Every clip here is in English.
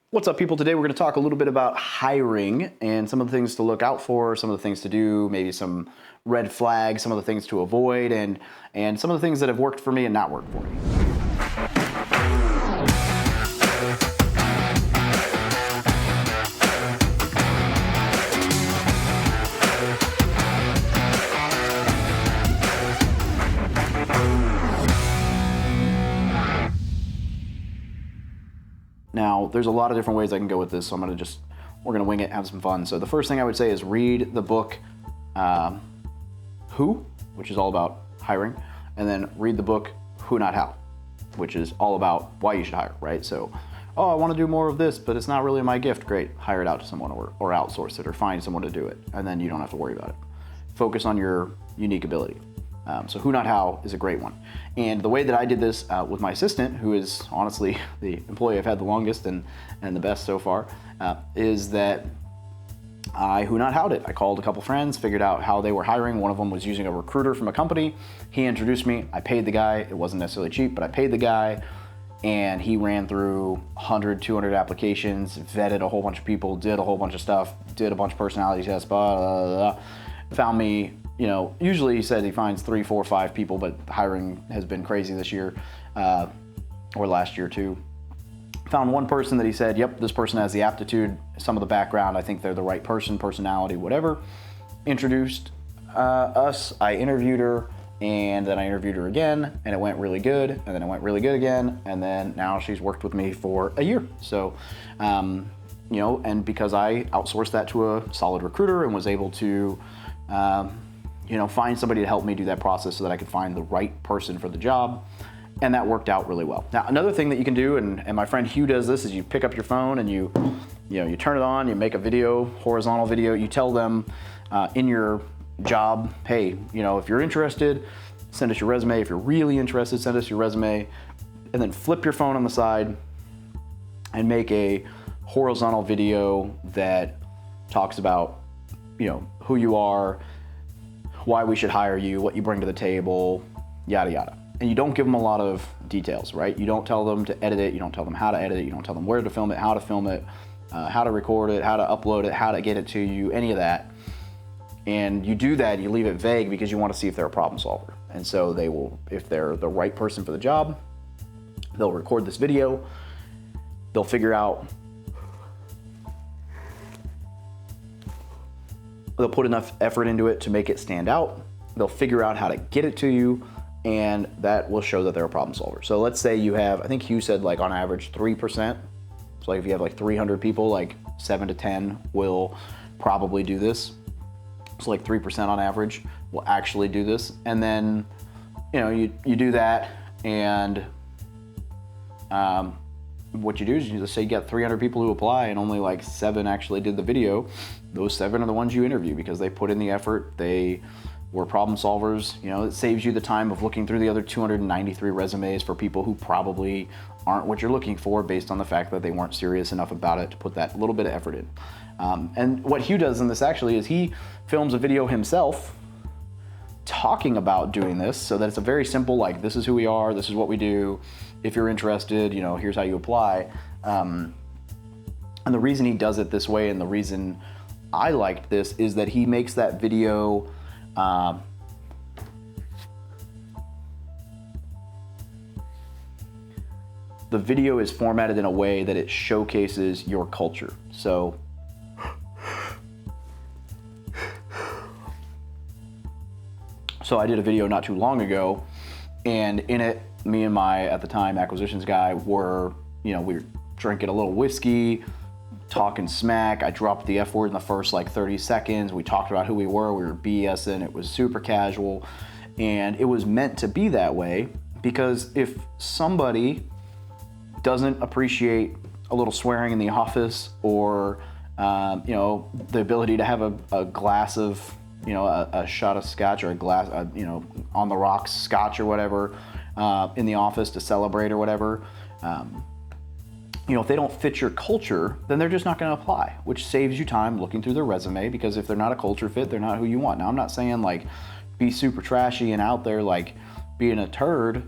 What's up, people? Today we're going to talk a little bit about hiring and some of the things to look out for, some of the things to do, maybe some red flags, some of the things to avoid, and some of the things that have worked for me and not worked for me. Now, there's a lot of different ways I can go with this, so we're gonna wing it, have some fun. So the first thing I would say is read the book, Who, which is all about hiring, and then read the book, Who Not How, which is all about why you should hire, right? So, oh, I wanna do more of this, but it's not really my gift. Great, hire it out to someone or outsource it or find someone to do it, and then you don't have to worry about it. Focus on your unique ability. So Who Not How is a great one. And the way that I did this with my assistant, who is honestly the employee I've had the longest and the best so far, is that I Who Not How'd it. I called a couple friends, figured out how they were hiring. One of them was using a recruiter from a company. He introduced me. I paid the guy. It wasn't necessarily cheap, but I paid the guy. And he ran through 100, 200 applications, vetted a whole bunch of people, did a whole bunch of stuff, did a bunch of personality tests, blah, blah, blah, blah. Found me, usually he said he finds 3, 4, 5 people, but hiring has been crazy this year, or last year too. Found one person that he said, yep, this person has the aptitude, some of the background, I think they're the right person, personality, whatever. Introduced us, I interviewed her, and then I interviewed her again, and it went really good, and then it went really good again, and then now she's worked with me for a year. So, and because I outsourced that to a solid recruiter and was able to find somebody to help me do that process so that I could find the right person for the job. And that worked out really well. Now, another thing that you can do, and my friend Hugh does this, is you pick up your phone and you turn it on, you make a video, horizontal video, you tell them in your job, hey, if you're interested, send us your resume. If you're really interested, send us your resume, and then flip your phone on the side and make a horizontal video that talks about, who you are, why we should hire you, what you bring to the table, yada, yada. And you don't give them a lot of details, right? You don't tell them to edit it. You don't tell them how to edit it. You don't tell them where to film it, how to film it, how to record it, how to upload it, how to get it to you, any of that. And you do that, you leave it vague because you want to see if they're a problem solver. And so they will, if they're the right person for the job, they'll record this video, they'll figure out, they'll put enough effort into it to make it stand out. They'll figure out how to get it to you, and that will show that they're a problem solver. So let's say you have, I think Hugh said like on average 3%. So like if you have like 300 people, like 7 to 10 will probably do this. So like 3% on average will actually do this. And then, you do that, and what you do is you just say you got 300 people who apply and only like 7 actually did the video. Those 7 are the ones you interview because they put in the effort, they were problem solvers. It saves you the time of looking through the other 293 resumes for people who probably aren't what you're looking for based on the fact that they weren't serious enough about it to put that little bit of effort in. And what Hugh does in this actually is he films a video himself talking about doing this, so that it's a very simple, like, this is who we are, this is what we do, if you're interested, here's how you apply. And the reason he does it this way, and the reason I liked this, is that he makes that video the video is formatted in a way that it showcases your culture. So I did a video not too long ago, and in it, me and my, at the time, acquisitions guy were, we were drinking a little whiskey, talking smack. I dropped the F word in the first like 30 seconds. We talked about who we were BSing. It was super casual, and it was meant to be that way because if somebody doesn't appreciate a little swearing in the office, or the ability to have a glass of, a shot of scotch, or a glass, on the rocks scotch or whatever, in the office to celebrate or whatever, if they don't fit your culture, then they're just not going to apply, which saves you time looking through their resume, because if they're not a culture fit, they're not who you want. Now, I'm not saying like be super trashy and out there like, being a turd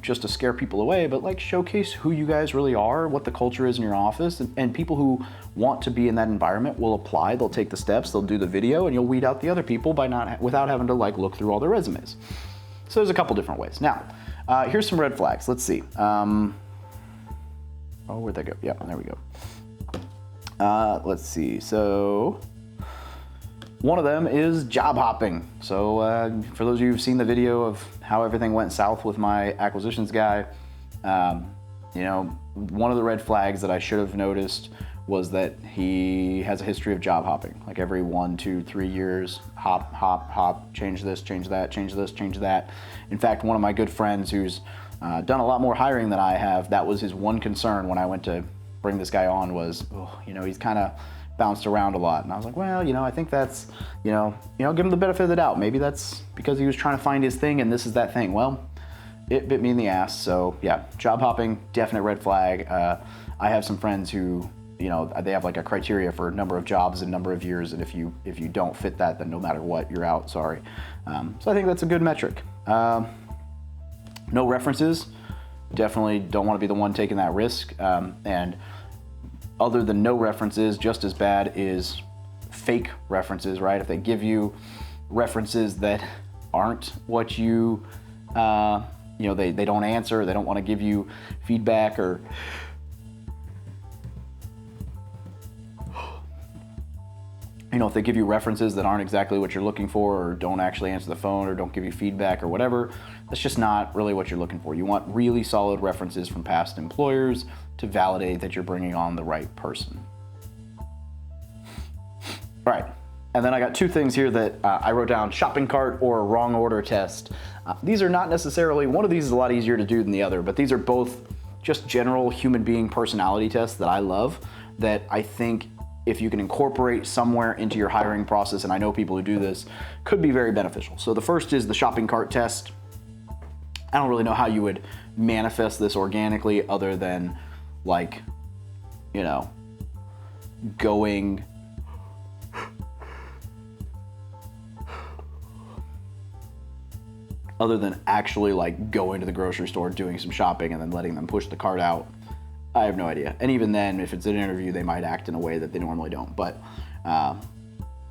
just to scare people away, but like showcase who you guys really are, what the culture is in your office, and people who want to be in that environment will apply. They'll take the steps, they'll do the video, and you'll weed out the other people without having to like look through all their resumes. So there's a couple different ways. Now, here's some red flags. Let's see. Oh, where'd that go? Yeah, there we go. Let's see. So one of them is job hopping. So for those of you who've seen the video of how everything went south with my acquisitions guy, you know, one of the red flags that I should have noticed was that he has a history of job hopping. Like every 1, 2, 3 years, hop, hop, hop, change this, change that, change this, change that. In fact, one of my good friends who's done a lot more hiring than I have, that was his one concern when I went to bring this guy on was, oh, you know, he's kind of bounced around a lot. And I was like, well, you know, I think that's, you know, give him the benefit of the doubt. Maybe that's because he was trying to find his thing and this is that thing. Well, it bit me in the ass. So yeah, job hopping, definite red flag. I have some friends who, you know, they have like a criteria for number of jobs and number of years. And if you don't fit that, then no matter what, you're out, sorry. So I think that's a good metric. No references, definitely don't want to be the one taking that risk. And other than no references, just as bad is fake references, right? If they give you references that aren't what you know, they don't answer, they don't want to give you feedback, or you know, if they give you references that aren't exactly what you're looking for, or don't actually answer the phone, or don't give you feedback or whatever, that's just not really what you're looking for. You want really solid references from past employers to validate that you're bringing on the right person. All right, and then I got 2 things here that I wrote down: shopping cart or wrong order test. These are not necessarily, one of these is a lot easier to do than the other, but these are both just general human being personality tests that I love, that I think if you can incorporate somewhere into your hiring process, and I know people who do this, could be very beneficial. So the first is the shopping cart test. I don't really know how you would manifest this organically other than like, you know, going other than actually like going to the grocery store, doing some shopping, and then letting them push the cart out. I have no idea. And even then, if it's an interview, they might act in a way that they normally don't. But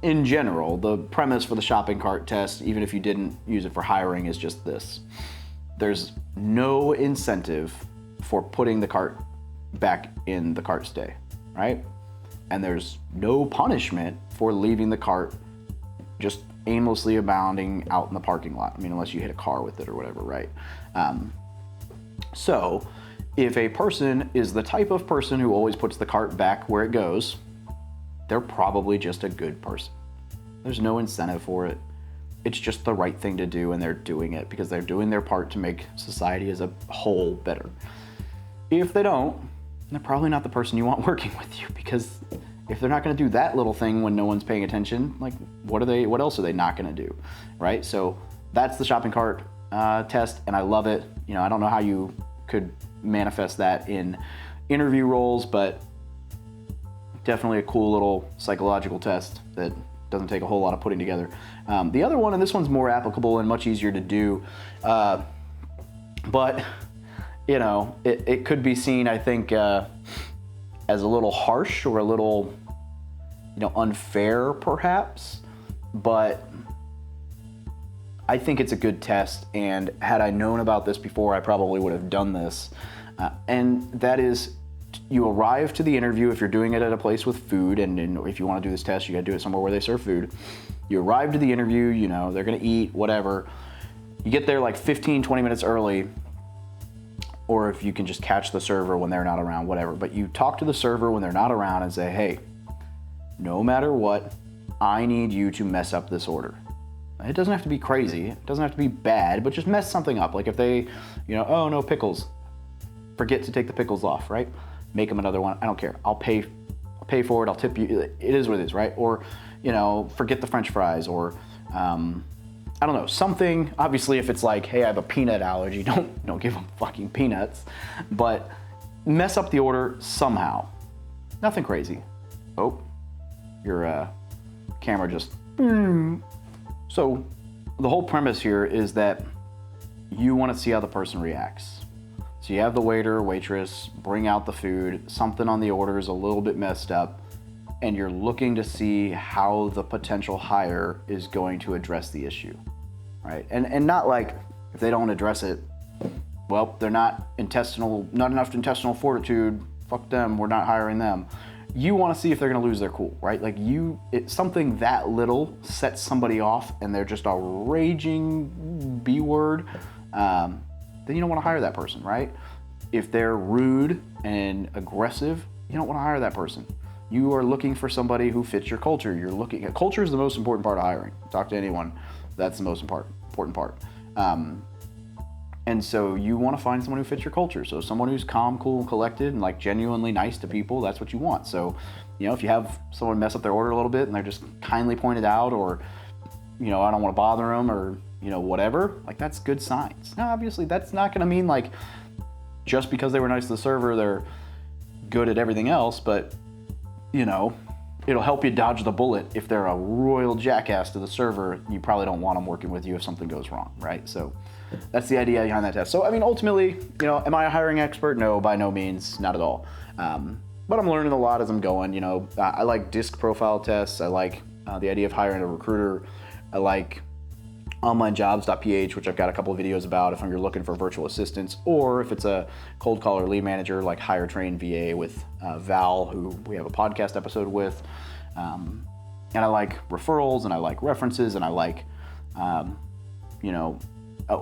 in general, the premise for the shopping cart test, even if you didn't use it for hiring, is just this. There's no incentive for putting the cart back in the cart stay, right? And there's no punishment for leaving the cart just aimlessly abounding out in the parking lot. I mean, unless you hit a car with it or whatever, right? So if a person is the type of person who always puts the cart back where it goes, they're probably just a good person. There's no incentive for it. It's just the right thing to do, and they're doing it because they're doing their part to make society as a whole better. If they don't, they're probably not the person you want working with you, because if they're not going to do that little thing when no one's paying attention, like what else are they not going to do, right? So that's the shopping cart test, and I love it. You know, I don't know how you could manifest that in interview roles, but definitely a cool little psychological test that doesn't take a whole lot of putting together. The other one, and this one's more applicable and much easier to do, but you know, it could be seen, I think, as a little harsh or a little, you know, unfair perhaps, but I think it's a good test, and had I known about this before, I probably would have done this. And that is, you arrive to the interview if you're doing it at a place with food, and if you want to do this test, you got to do it somewhere where they serve food. You arrive to the interview, you know, they're going to eat, whatever. You get there like 15, 20 minutes early, or if you can just catch the server when they're not around, whatever. But you talk to the server when they're not around and say, hey, no matter what, I need you to mess up this order. It doesn't have to be crazy. It doesn't have to be bad, but just mess something up. Like if they, you know, oh, no pickles. Forget to take the pickles off, right? Make them another one. I don't care. I'll pay for it. I'll tip you. It is what it is, right? Or, you know, forget the French fries, or I don't know, something. Obviously, if it's like, hey, I have a peanut allergy, don't give them fucking peanuts. But mess up the order somehow. Nothing crazy. Oh, your camera just. So the whole premise here is that you want to see how the person reacts. So you have the waiter or waitress bring out the food, something on the order is a little bit messed up, and you're looking to see how the potential hire is going to address the issue, right? And not like, if they don't address it, well, they're not enough intestinal fortitude, fuck them, we're not hiring them. You want to see if they're going to lose their cool, right? Like something that little sets somebody off and they're just a raging B word, then you don't want to hire that person, right? If they're rude and aggressive, you don't want to hire that person. You are looking for somebody who fits your culture. Culture is the most important part of hiring. Talk to anyone, that's the most important part. And so you want to find someone who fits your culture. So someone who's calm, cool, and collected, and like genuinely nice to people, that's what you want. So, if you have someone mess up their order a little bit and they're just kindly pointed out, or, I don't want to bother them, or, whatever, like that's good signs. Now, obviously that's not going to mean like just because they were nice to the server, they're good at everything else, but, it'll help you dodge the bullet. If they're a royal jackass to the server, you probably don't want them working with you if something goes wrong, right? So that's the idea behind that test. So, ultimately, am I a hiring expert? No, by no means, not at all. But I'm learning a lot as I'm going. I like disc profile tests. I like the idea of hiring a recruiter. I like onlinejobs.ph, which I've got a couple of videos about if you're looking for virtual assistants, or if it's a cold caller lead manager like Hire Train VA with Val, who we have a podcast episode with. And I like referrals, and I like references, and I like, oh,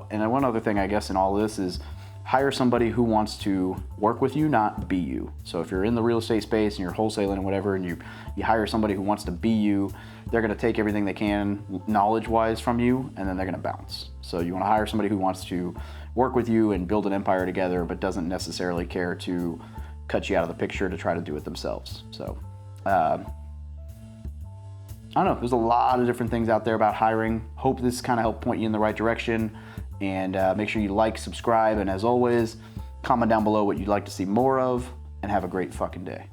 and one other thing I guess in all this is hire somebody who wants to work with you, not be you. So if you're in the real estate space and you're wholesaling and whatever, and you hire somebody who wants to be you, they're going to take everything they can knowledge-wise from you, and then they're going to bounce. So you want to hire somebody who wants to work with you and build an empire together, but doesn't necessarily care to cut you out of the picture to try to do it themselves. So, I don't know. There's a lot of different things out there about hiring. Hope this kind of helped point you in the right direction. And make sure you like, subscribe, and as always, comment down below what you'd like to see more of, and have a great fucking day.